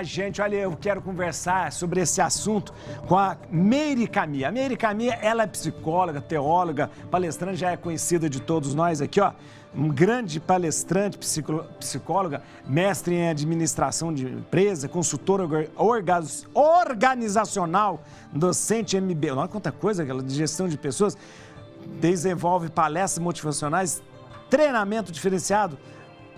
Gente, olha, eu quero conversar sobre esse assunto com a Meire Camille. A Meire Camille, ela é psicóloga, teóloga, palestrante, já é conhecida de todos nós aqui, ó. Um grande palestrante, psicóloga, mestre em administração de empresa, consultora organizacional, docente MBA. Olha quanta coisa, aquela de gestão de pessoas. Desenvolve palestras motivacionais, treinamento diferenciado.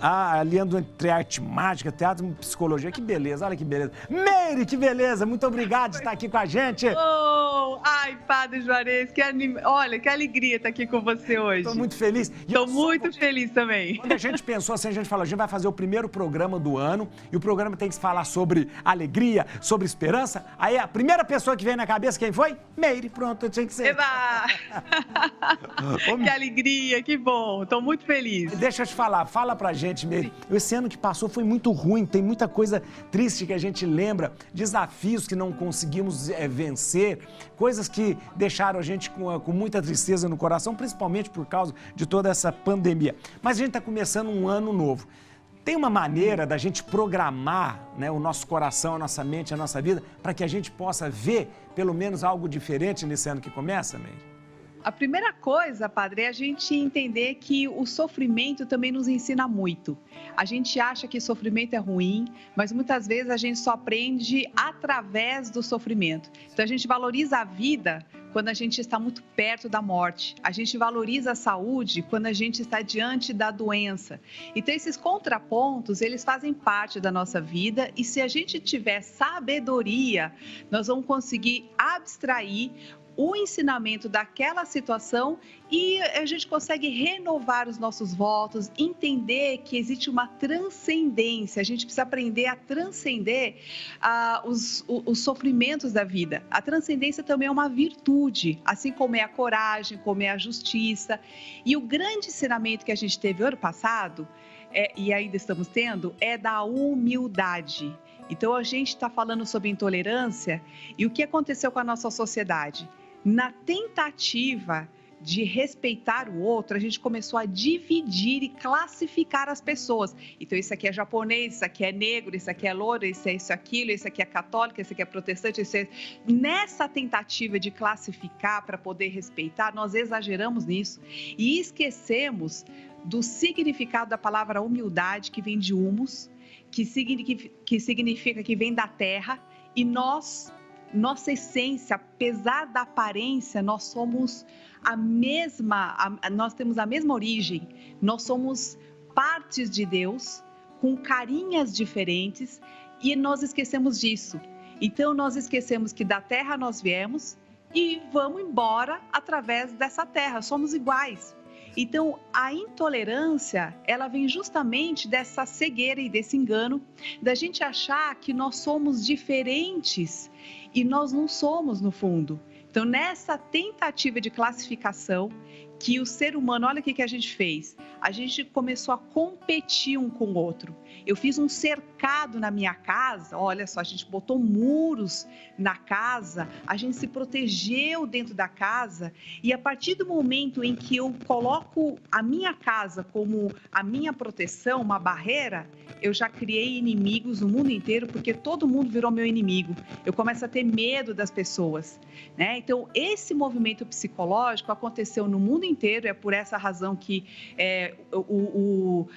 Aliando entre arte mágica, teatro e psicologia. Que beleza, olha que beleza. Meire, que beleza, muito obrigado por estar aqui com a gente. Ai, Padre Juarez, olha, que alegria estar aqui com você hoje. Estou muito feliz. Estou muito feliz também. Quando a gente pensou assim, a gente falou, a gente vai fazer o primeiro programa do ano e o programa tem que falar sobre alegria, sobre esperança. Aí a primeira pessoa que veio na cabeça, quem foi? Meire, pronto, tinha que ser. Eba! Que alegria, que bom, estou muito feliz. Deixa eu te falar, fala pra gente, Meire. Esse ano que passou foi muito ruim, tem muita coisa triste que a gente lembra, desafios que não conseguimos vencer, coisas que deixaram a gente com muita tristeza no coração, principalmente por causa de toda essa pandemia. Mas a gente está começando um ano novo. Tem uma maneira da gente programar, né, o nosso coração, a nossa mente, a nossa vida, para que a gente possa ver pelo menos algo diferente nesse ano que começa, Meire? A primeira coisa, Padre, é a gente entender que o sofrimento também nos ensina muito. A gente acha que sofrimento é ruim, mas muitas vezes a gente só aprende através do sofrimento. Então a gente valoriza a vida quando a gente está muito perto da morte. A gente valoriza a saúde quando a gente está diante da doença. Então esses contrapontos, eles fazem parte da nossa vida e se a gente tiver sabedoria, nós vamos conseguir abstrair o ensinamento daquela situação e a gente consegue renovar os nossos votos, entender que existe uma transcendência, a gente precisa aprender a transcender os sofrimentos da vida. A transcendência também é uma virtude, assim como é a coragem, como é a justiça. E o grande ensinamento que a gente teve ano passado, e ainda estamos tendo, é da humildade. Então a gente está falando sobre intolerância e o que aconteceu com a nossa sociedade? Na tentativa de respeitar o outro, a gente começou a dividir e classificar as pessoas. Então, isso aqui é japonês, isso aqui é negro, isso aqui é louro, isso é isso, aquilo, isso aqui é católico, isso aqui é protestante. Nessa tentativa de classificar para poder respeitar, nós exageramos nisso e esquecemos do significado da palavra humildade, que vem de humus, que significa que vem da terra, e nossa essência, apesar da aparência, nós somos nós temos a mesma origem, nós somos partes de Deus, com carinhas diferentes, e nós esquecemos disso. Então, nós esquecemos que da terra nós viemos e vamos embora através dessa terra, somos iguais. Então, a intolerância, ela vem justamente dessa cegueira e desse engano, da gente achar que nós somos diferentes e nós não somos no fundo. Então, nessa tentativa de classificação, que o ser humano, olha o que a gente fez. A gente começou a competir um com o outro. Eu fiz um cercado na minha casa, olha só, a gente botou muros na casa, a gente se protegeu dentro da casa e a partir do momento em que eu coloco a minha casa como a minha proteção, uma barreira, eu já criei inimigos no mundo inteiro porque todo mundo virou meu inimigo. Eu começo a ter medo das pessoas, né? Então, esse movimento psicológico aconteceu no mundo inteiro, é por essa razão que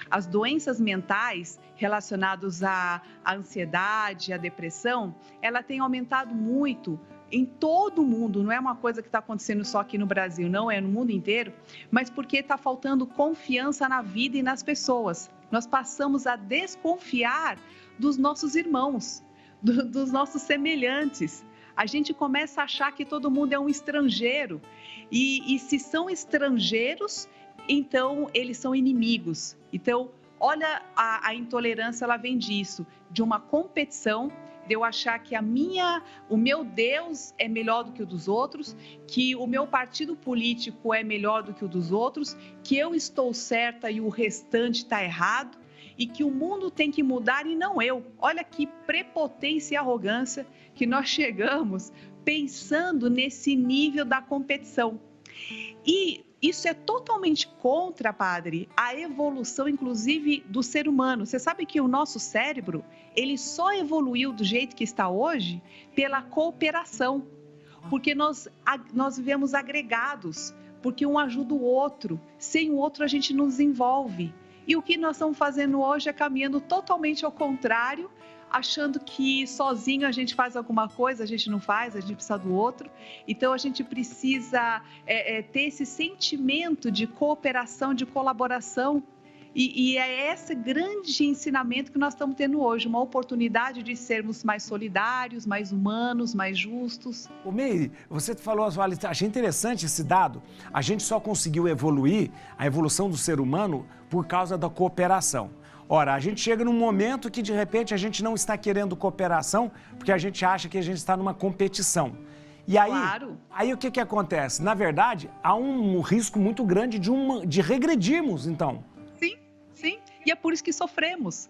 as doenças mentais relacionadas à ansiedade, à depressão, ela tem aumentado muito em todo o mundo, não é uma coisa que está acontecendo só aqui no Brasil, não, é no mundo inteiro, mas porque está faltando confiança na vida e nas pessoas. Nós passamos a desconfiar dos nossos irmãos, dos nossos semelhantes. A gente começa a achar que todo mundo é um estrangeiro e se são estrangeiros, então eles são inimigos. Então, olha, a intolerância, ela vem disso, de uma competição, de eu achar que o meu Deus é melhor do que o dos outros, que o meu partido político é melhor do que o dos outros, que eu estou certa e o restante está errado, e que o mundo tem que mudar e não eu. Olha que prepotência e arrogância que nós chegamos pensando nesse nível da competição. E Isso é totalmente contra, padre, a evolução, inclusive, do ser humano. Você sabe que o nosso cérebro, ele só evoluiu do jeito que está hoje pela cooperação, porque nós vivemos agregados, porque um ajuda o outro, sem o outro a gente não desenvolve. E o que nós estamos fazendo hoje é caminhando totalmente ao contrário, achando que sozinho a gente faz alguma coisa, a gente não faz, a gente precisa do outro. Então a gente precisa ter esse sentimento de cooperação, de colaboração. E é esse grande ensinamento que nós estamos tendo hoje, uma oportunidade de sermos mais solidários, mais humanos, mais justos. Ô Meire, você falou, achei interessante esse dado. A gente só conseguiu evoluir, a evolução do ser humano, por causa da cooperação. Ora, a gente chega num momento que, de repente, a gente não está querendo cooperação, porque a gente acha que a gente está numa competição. E aí, Claro. aí o que acontece? Na verdade, há um risco muito grande de regredirmos, então. Sim, e é por isso que sofremos.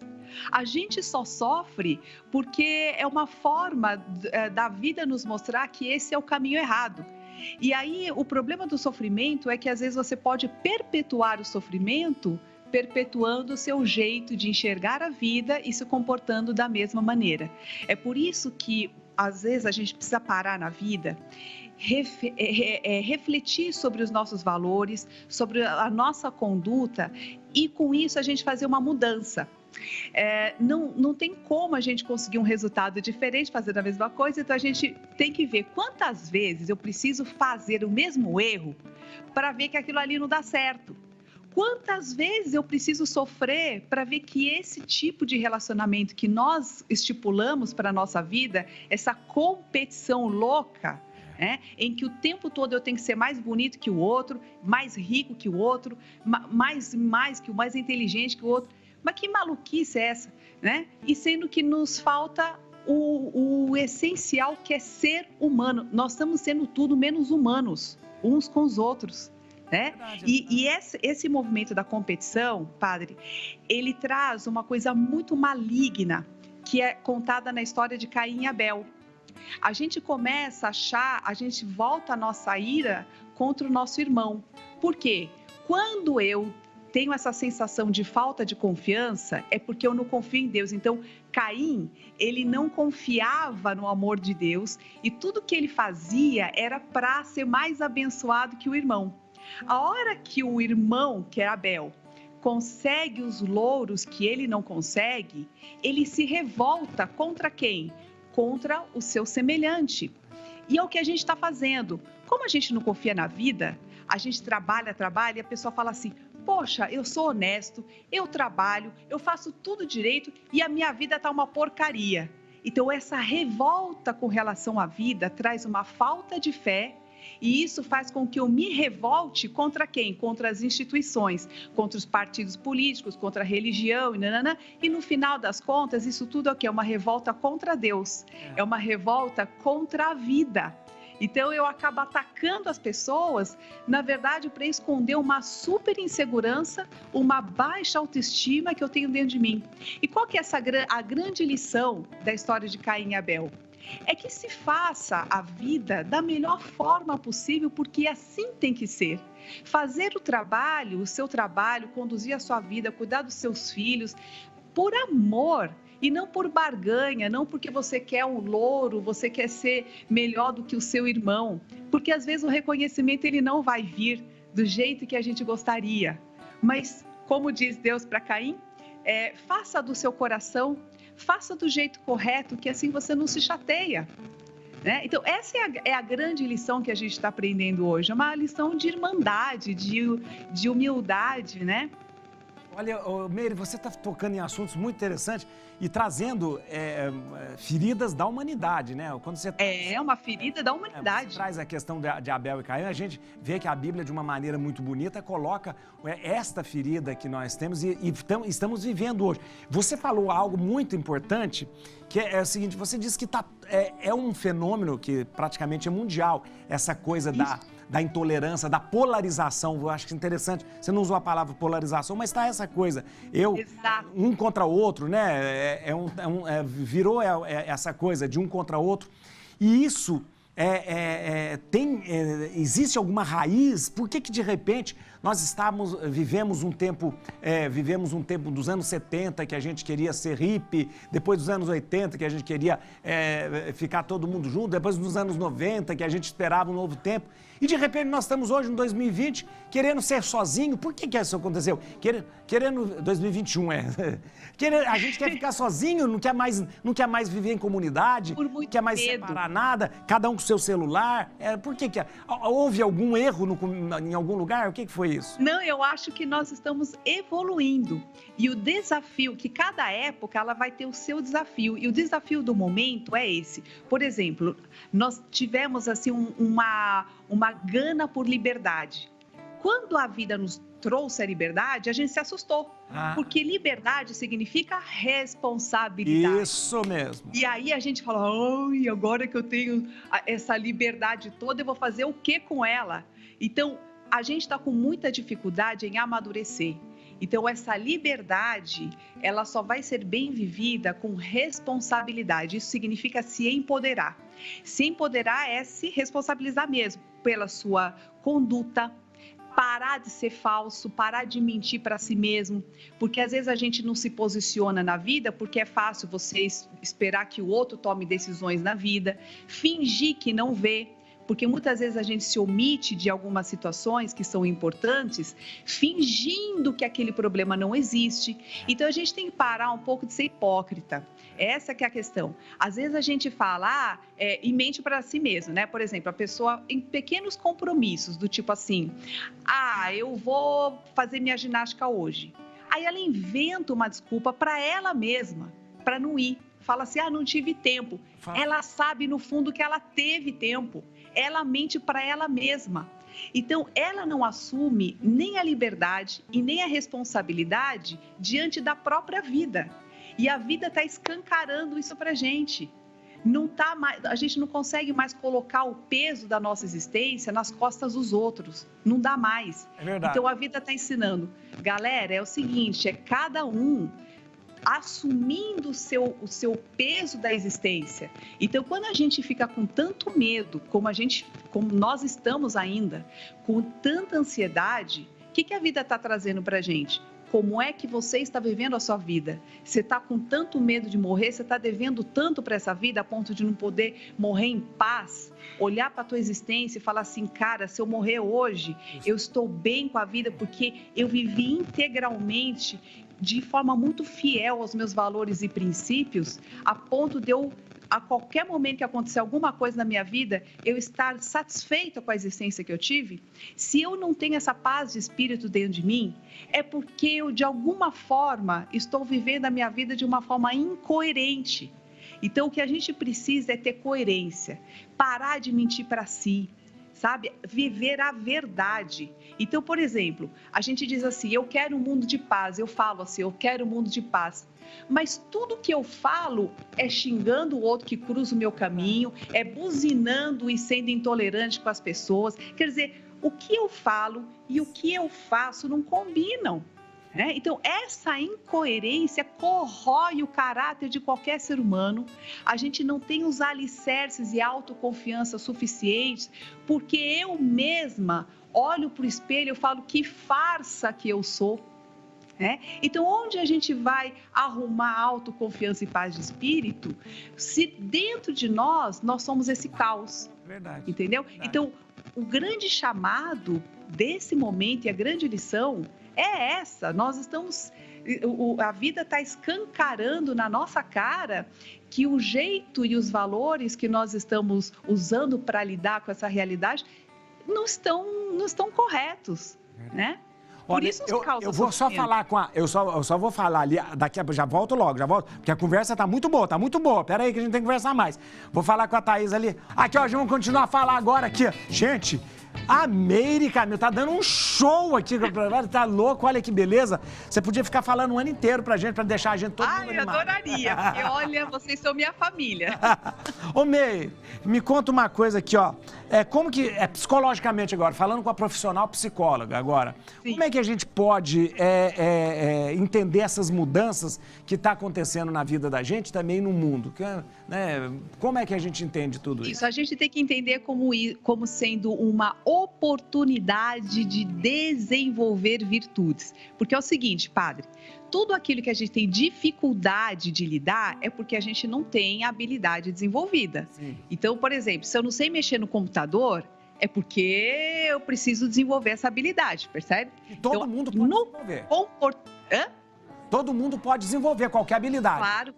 A gente só sofre porque é uma forma da vida nos mostrar que esse é o caminho errado. E aí o problema do sofrimento é que às vezes você pode perpetuar o sofrimento, perpetuando o seu jeito de enxergar a vida e se comportando da mesma maneira. É por isso que às vezes a gente precisa parar na vida, refletir sobre os nossos valores, sobre a nossa conduta e com isso a gente fazer uma mudança. Não tem como a gente conseguir um resultado diferente fazendo a mesma coisa, então a gente tem que ver quantas vezes eu preciso fazer o mesmo erro para ver que aquilo ali não dá certo. Quantas vezes eu preciso sofrer para ver que esse tipo de relacionamento que nós estipulamos para a nossa vida, essa competição louca, em que o tempo todo eu tenho que ser mais bonito que o outro, mais rico que o outro, mais inteligente que o outro. Mas que maluquice é essa, né? E sendo que nos falta o essencial, que é ser humano. Nós estamos sendo tudo menos humanos, uns com os outros. E esse movimento da competição, padre, ele traz uma coisa muito maligna, que é contada na história de Caim e Abel. A gente começa a achar, a gente volta a nossa ira contra o nosso irmão. Por quê? Quando eu tenho essa sensação de falta de confiança, é porque eu não confio em Deus. Então, Caim, ele não confiava no amor de Deus e tudo que ele fazia era para ser mais abençoado que o irmão. A hora que o irmão, que é Abel, consegue os louros que ele não consegue, ele se revolta contra quem? Contra o seu semelhante. E é o que a gente está fazendo. Como a gente não confia na vida, a gente trabalha e a pessoa fala assim: poxa, eu sou honesto, eu trabalho, eu faço tudo direito e a minha vida está uma porcaria. Então essa revolta com relação à vida traz uma falta de fé. E isso faz com que eu me revolte contra quem? Contra as instituições, contra os partidos políticos, contra a religião, e no final das contas, isso tudo é o quê? É uma revolta contra Deus, é uma revolta contra a vida. Então eu acabo atacando as pessoas, na verdade, para esconder uma super insegurança, uma baixa autoestima que eu tenho dentro de mim. E qual que é a grande lição da história de Caim e Abel? É que se faça a vida da melhor forma possível, porque assim tem que ser. Fazer o seu trabalho, conduzir a sua vida, cuidar dos seus filhos, por amor e não por barganha, não porque você quer um louro, você quer ser melhor do que o seu irmão, porque às vezes o reconhecimento ele não vai vir do jeito que a gente gostaria. Mas, como diz Deus para Caim, faça do seu coração, faça do jeito correto, que assim você não se chateia. Então, essa é a grande lição que a gente está aprendendo hoje. É uma lição de irmandade, de humildade, né? Olha, Meire, você está tocando em assuntos muito interessantes e trazendo feridas da humanidade, né? Quando você É uma ferida da humanidade. Você traz a questão de Abel e Caim, a gente vê que a Bíblia, de uma maneira muito bonita, coloca esta ferida que nós temos e estamos vivendo hoje. Você falou algo muito importante, que é o seguinte: você disse que é um fenômeno que praticamente é mundial, essa coisa da intolerância, da polarização. Eu acho que é interessante, você não usou a palavra polarização, mas está essa coisa, um contra o outro, né? Virou essa coisa de um contra o outro. E isso existe alguma raiz? Por que de repente nós vivemos um tempo dos anos 70 que a gente queria ser hippie, depois dos anos 80 que a gente queria ficar todo mundo junto, depois dos anos 90 que a gente esperava um novo tempo, e de repente nós estamos hoje em 2020 querendo ser sozinho? Por que isso aconteceu? 2021 a gente quer ficar sozinho, não quer mais viver em comunidade, não quer mais separar nada, cada um com seu celular. Por que houve algum erro em algum lugar? O que foi isso? Não, eu acho que nós estamos evoluindo. E o desafio, que cada época ela vai ter o seu desafio. E o desafio do momento é esse. Por exemplo, nós tivemos assim uma gana por liberdade. Quando a vida nos trouxe a liberdade, a gente se assustou. Porque liberdade significa responsabilidade. Isso mesmo. E aí a gente fala, agora que eu tenho essa liberdade toda, eu vou fazer o que com ela? Então, a gente está com muita dificuldade em amadurecer. Então, essa liberdade, ela só vai ser bem vivida com responsabilidade. Isso significa se empoderar. Se empoderar é se responsabilizar mesmo pela sua conduta, parar de ser falso, parar de mentir para si mesmo, porque às vezes a gente não se posiciona na vida porque é fácil você esperar que o outro tome decisões na vida, fingir que não vê, porque muitas vezes a gente se omite de algumas situações que são importantes, fingindo que aquele problema não existe. Então a gente tem que parar um pouco de ser hipócrita. Essa que é a questão. Às vezes a gente fala e mente para si mesmo, né? Por exemplo, a pessoa em pequenos compromissos, do tipo assim, eu vou fazer minha ginástica hoje. Aí ela inventa uma desculpa para ela mesma, para não ir. Fala assim, não tive tempo. Ela sabe no fundo que ela teve tempo. Ela mente para ela mesma. Então, ela não assume nem a liberdade e nem a responsabilidade diante da própria vida. E a vida está escancarando isso para a gente. A gente não consegue mais colocar o peso da nossa existência nas costas dos outros. Não dá mais. É verdade. Então, a vida está ensinando. Galera, é o seguinte, cada um assumindo o seu peso da existência. Então, quando a gente fica com tanto medo, como nós estamos ainda, com tanta ansiedade, o que a vida está trazendo para a gente? Como é que você está vivendo a sua vida? Você está com tanto medo de morrer, você está devendo tanto para essa vida a ponto de não poder morrer em paz? Olhar para a tua existência e falar assim, cara, se eu morrer hoje, eu estou bem com a vida porque eu vivi integralmente de forma muito fiel aos meus valores e princípios, a ponto de eu, a qualquer momento que acontecer alguma coisa na minha vida, eu estar satisfeita com a existência que eu tive. Se eu não tenho essa paz de espírito dentro de mim, é porque eu, de alguma forma, estou vivendo a minha vida de uma forma incoerente. Então, o que a gente precisa é ter coerência, parar de mentir para si, sabe? Viver a verdade. Então, por exemplo, a gente diz assim, eu quero um mundo de paz. Eu falo assim, eu quero um mundo de paz. Mas tudo que eu falo é xingando o outro que cruza o meu caminho, é buzinando e sendo intolerante com as pessoas. Quer dizer, o que eu falo e o que eu faço não combinam. Então, essa incoerência corrói o caráter de qualquer ser humano. A gente não tem os alicerces e autoconfiança suficientes, porque eu mesma olho para o espelho e falo que farsa que eu sou. Então, onde a gente vai arrumar autoconfiança e paz de espírito, se dentro de nós somos esse caos? Verdade. Entendeu? Verdade. Então, o grande chamado desse momento e a grande lição é essa. Nós estamos, a vida está escancarando na nossa cara que o jeito e os valores que nós estamos usando para lidar com essa realidade não estão corretos, né? Por Olha, isso eu vou só falar eu só vou falar ali, já volto, porque a conversa tá muito boa, pera aí que a gente tem que conversar mais. Vou falar com a Thaís ali. Aqui, ó, vamos continuar a falar agora aqui. Gente, a Meire, Camilo, tá dando um show aqui, tá louco, olha que beleza. Você podia ficar falando um ano inteiro pra deixar a gente todo mundo animado. Eu adoraria, porque olha, vocês são minha família. Ô Meire, me conta uma coisa aqui, ó. Como que, psicologicamente agora, falando com a profissional psicóloga agora, Sim. Como é que a gente pode entender essas mudanças que tá acontecendo na vida da gente também no mundo? né? Como é que a gente entende tudo isso? Isso, a gente tem que entender como sendo uma oportunidade de desenvolver virtudes. Porque é o seguinte, padre, tudo aquilo que a gente tem dificuldade de lidar é porque a gente não tem habilidade desenvolvida. Sim. Então, por exemplo, se eu não sei mexer no computador, é porque eu preciso desenvolver essa habilidade, percebe? E todo Então, mundo pode desenvolver. Hã? Todo mundo pode desenvolver qualquer habilidade. Claro.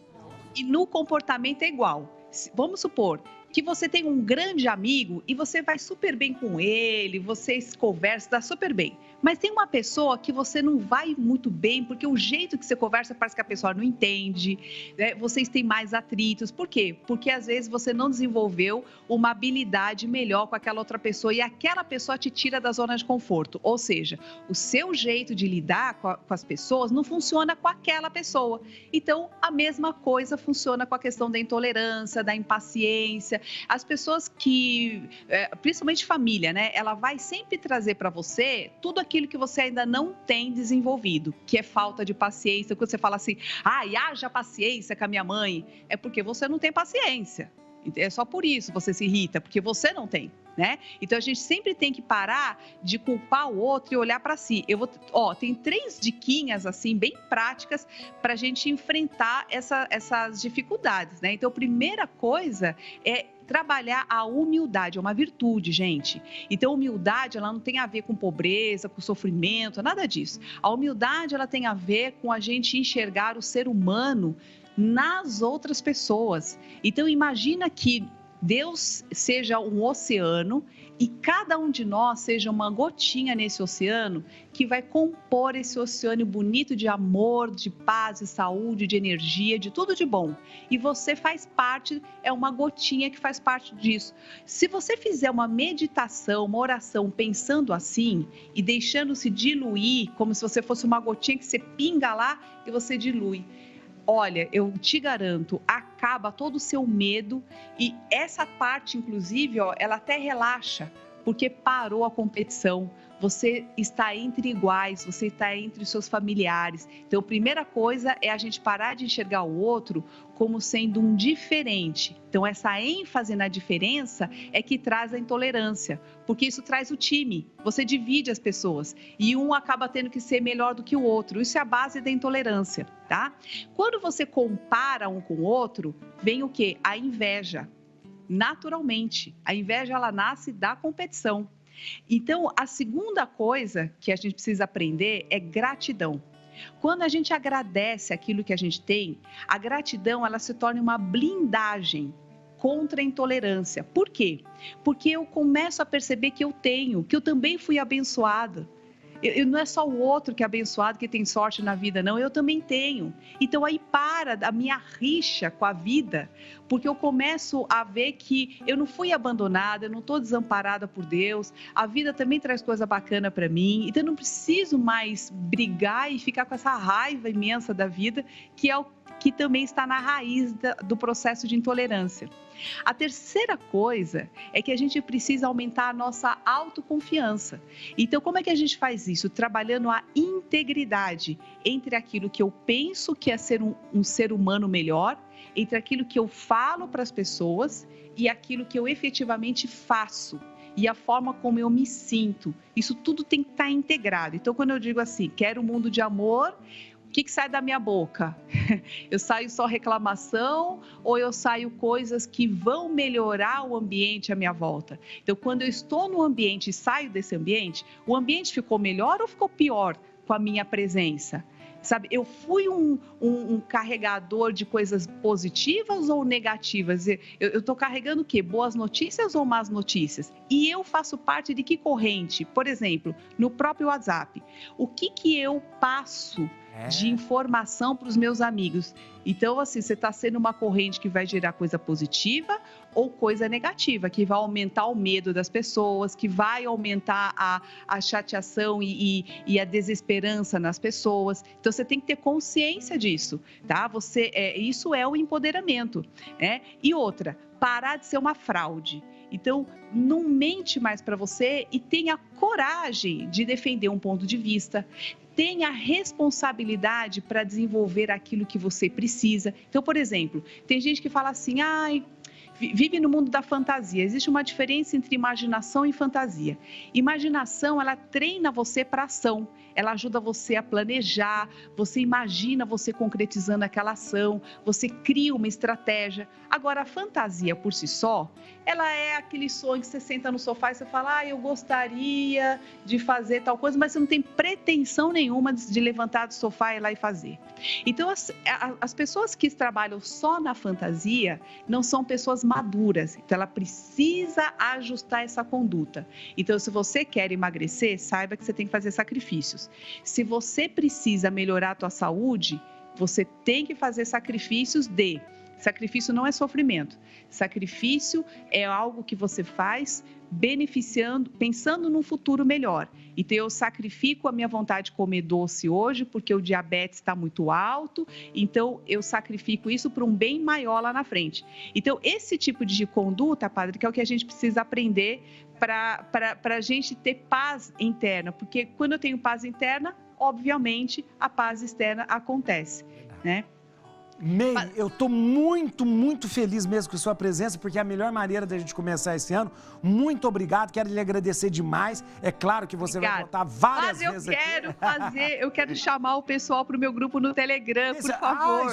E no comportamento é igual. Vamos supor que você tem um grande amigo e você vai super bem com ele, vocês conversam, dá super bem. Mas tem uma pessoa que você não vai muito bem, porque o jeito que você conversa parece que a pessoa não entende, né? Vocês têm mais atritos. Por quê? Porque às vezes você não desenvolveu uma habilidade melhor com aquela outra pessoa e aquela pessoa te tira da zona de conforto. Ou seja, o seu jeito de lidar com as pessoas não funciona com aquela pessoa. Então, a mesma coisa funciona com a questão da intolerância, da impaciência. As pessoas que, principalmente família, né? Ela vai sempre trazer para você tudo aquilo que você ainda não tem desenvolvido, que é falta de paciência. Quando você fala assim, haja paciência com a minha mãe, é porque você não tem paciência. É só por isso você se irrita, porque você não tem, né? Então a gente sempre tem que parar de culpar o outro e olhar para si. Tem 3 diquinhas assim bem práticas para a gente enfrentar essas dificuldades, né? Então a primeira coisa é trabalhar a humildade, é uma virtude, gente. Então, humildade, ela não tem a ver com pobreza, com sofrimento, nada disso. A humildade, ela tem a ver com a gente enxergar o ser humano nas outras pessoas. Então, imagina que Deus seja um oceano e cada um de nós seja uma gotinha nesse oceano que vai compor esse oceano bonito de amor, de paz, de saúde, de energia, de tudo de bom. E você faz parte, é uma gotinha que faz parte disso. Se você fizer uma meditação, uma oração pensando assim e deixando-se diluir, como se você fosse uma gotinha que você pinga lá e você dilui. Olha, eu te garanto, acaba todo o seu medo e essa parte, inclusive, ela até relaxa, porque parou a competição. Você está entre iguais, você está entre os seus familiares. Então, a primeira coisa é a gente parar de enxergar o outro como sendo um diferente. Então, essa ênfase na diferença é que traz a intolerância, porque isso traz o time. Você divide as pessoas e um acaba tendo que ser melhor do que o outro. Isso é a base da intolerância, tá? Quando você compara um com o outro, vem o quê? A inveja. Naturalmente, a inveja ela nasce da competição. Então, a segunda coisa que a gente precisa aprender é gratidão. Quando a gente agradece aquilo que a gente tem, a gratidão ela se torna uma blindagem contra a intolerância. Por quê? Porque eu começo a perceber que eu tenho, que eu também fui abençoada. Não é só o outro que é abençoado, que tem sorte na vida, não. Eu também tenho. Então, aí para a minha rixa com a vida, porque eu começo a ver que eu não fui abandonada, eu não estou desamparada por Deus. A vida também traz coisa bacana para mim. Então, eu não preciso mais brigar e ficar com essa raiva imensa da vida, que é o que também está na raiz do processo de intolerância. A terceira coisa é que a gente precisa aumentar a nossa autoconfiança. Então, como é que a gente faz isso? Trabalhando a integridade entre aquilo que eu penso que é ser um ser humano melhor, entre aquilo que eu falo para as pessoas e aquilo que eu efetivamente faço. E a forma como eu me sinto. Isso tudo tem que estar integrado. Então, quando eu digo assim, quero um mundo de amor, o que sai da minha boca? Eu saio só reclamação ou eu saio coisas que vão melhorar o ambiente à minha volta? Então, quando eu estou no ambiente e saio desse ambiente, o ambiente ficou melhor ou ficou pior com a minha presença? Sabe, eu fui um carregador de coisas positivas ou negativas? Eu estou carregando o quê? Boas notícias ou más notícias? E eu faço parte de que corrente? Por exemplo, no próprio WhatsApp. O que eu passo de informação para os meus amigos? Então, assim, você está sendo uma corrente que vai gerar coisa positiva ou coisa negativa, que vai aumentar o medo das pessoas, que vai aumentar a chateação e a desesperança nas pessoas. Então, você tem que ter consciência disso, tá? Isso é o empoderamento, né? E outra, parar de ser uma fraude. Então, não mente mais para você e tenha coragem de defender um ponto de vista. tenha responsabilidade para desenvolver aquilo que você precisa. Então, por exemplo, tem gente que fala assim, vive no mundo da fantasia. Existe uma diferença entre imaginação e fantasia. Imaginação, ela treina você para ação. Ela ajuda você a planejar, você imagina você concretizando aquela ação, você cria uma estratégia. Agora, a fantasia por si só, ela é aquele sonho que você senta no sofá e você fala, eu gostaria de fazer tal coisa, mas você não tem pretensão nenhuma de levantar do sofá e ir lá e fazer. Então, as pessoas que trabalham só na fantasia não são pessoas maduras. Então, ela precisa ajustar essa conduta. Então, se você quer emagrecer, saiba que você tem que fazer sacrifícios. Se você precisa melhorar a tua saúde, você tem que fazer sacrifícios Sacrifício não é sofrimento. Sacrifício é algo que você faz beneficiando, pensando num futuro melhor. Então, eu sacrifico a minha vontade de comer doce hoje porque o diabetes está muito alto, então eu sacrifico isso para um bem maior lá na frente. Então, esse tipo de conduta, padre, que é o que a gente precisa aprender para a gente ter paz interna, porque quando eu tenho paz interna, obviamente, a paz externa acontece, né? May, eu estou muito feliz mesmo com a sua presença, porque é a melhor maneira da gente começar esse ano. Muito obrigado, quero lhe agradecer demais. É claro que você vai voltar várias vezes aqui. Eu quero chamar o pessoal para o meu grupo no Telegram, por favor.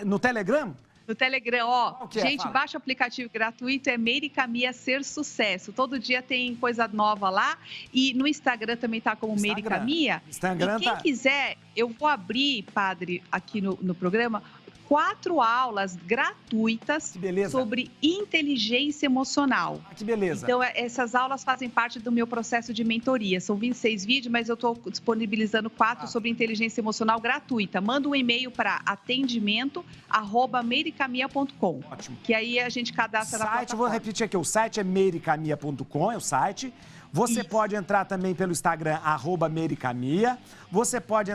No Telegram? No Telegram, gente, baixa o aplicativo gratuito, é Meire Camia Ser Sucesso. Todo dia tem coisa nova lá. E no Instagram também tá como Meire Camia. E quem quiser, eu vou abrir, padre, aqui no programa, 4 aulas gratuitas sobre inteligência emocional. Que beleza. Então, essas aulas fazem parte do meu processo de mentoria. São 26 vídeos, mas eu estou disponibilizando 4 sobre inteligência emocional gratuita. Manda um e-mail para atendimento@meiricamia.com. Ótimo. Que aí a gente cadastra na plataforma. Vou repetir aqui, o site é meiricamia.com, é o site. Você pode entrar também pelo Instagram, @meiricamia. Você pode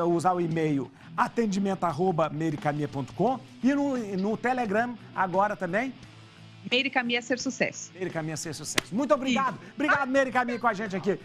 usar o e-mail atendimento@meiricamia.com e no Telegram agora também. Meire Camia Ser Sucesso. Meire Camia Ser Sucesso. Muito obrigado. Obrigado, Meire Camia, com a gente aqui.